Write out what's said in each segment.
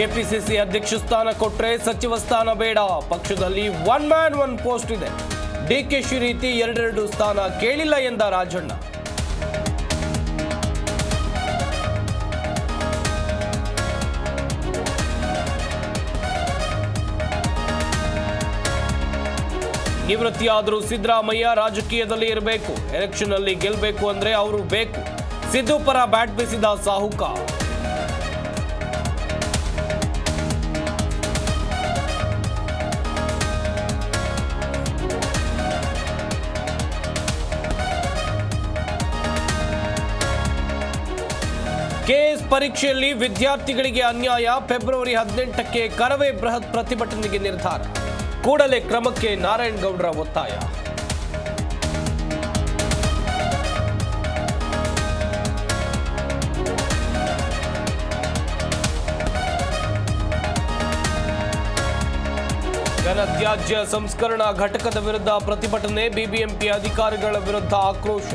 KPCC ಅಧ್ಯಕ್ಷ ಸ್ಥಾನ ಕೊಟ್ಟರೆ ಸಚಿವ ಸ್ಥಾನ ಬೇಡ, ಪಕ್ಷದಲ್ಲಿ ಒನ್ ಮ್ಯಾನ್ ಒನ್ ಪೋಸ್ಟ್ ಇದೆ. ಡಿಕೆಶಿ ರೀತಿ ಎರಡೆರಡು ಸ್ಥಾನ ಕೇಳಿಲ್ಲ ಎಂದ ರಾಜಣ್ಣ. ನಿವೃತ್ತಿಯಾದರೂ ಸಿದ್ದರಾಮಯ್ಯ ರಾಜಕೀಯದಲ್ಲಿ ಇರಬೇಕು, ಎಲೆಕ್ಷನ್ ಅಲ್ಲಿ ಗೆಲ್ಲಬೇಕು ಅಂದ್ರೆ ಅವರು ಬೇಕು. ಸಿದ್ದು ಪರ ಬ್ಯಾಟ್ ಬೀಸಿದ ಸಾಹುಕಾರ್. ಕೆಎಸ್ ಪರೀಕ್ಷೆಯಲ್ಲಿ ವಿದ್ಯಾರ್ಥಿಗಳಿಗೆ ಅನ್ಯಾಯ, ಫೆಬ್ರವರಿ 18ಕ್ಕೆ ಕರವೇ ಬೃಹತ್ ಪ್ರತಿಭಟನೆಗೆ ನಿರ್ಧಾರ. ಕೂಡಲೇ ಕ್ರಮಕ್ಕೆ ನಾರಾಯಣಗೌಡರ ಒತ್ತಾಯ. ಘನತ್ಯಾಜ್ಯ ಸಂಸ್ಕರಣಾ ಘಟಕದ ವಿರುದ್ಧ ಪ್ರತಿಭಟನೆ, ಬಿಬಿಎಂಪಿ ಅಧಿಕಾರಿಗಳ ವಿರುದ್ಧ ಆಕ್ರೋಶ.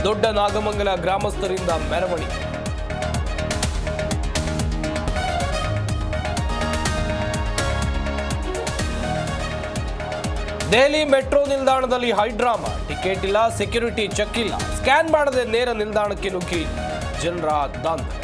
ದೊಡ್ಡ ನಾಗಮಂಗಲ ಗ್ರಾಮಸ್ಥರಿಂದ ಮೆರವಣಿಗೆ. ದೆಹಲಿ ಮೆಟ್ರೋ ನಿಲ್ದಾಣದಲ್ಲಿ ಹೈಡ್ರಾಮಾ, ಟಿಕೆಟ್ ಇಲ್ಲ, ಸೆಕ್ಯೂರಿಟಿ ಚೆಕ್ ಇಲ್ಲ, ಸ್ಕ್ಯಾನ್ ಮಾಡದೆ ನೇರ ನಿಲ್ದಾಣಕ್ಕೆ ನುಗ್ಗಿ ಜನರ ದಾಂಧಲೆ.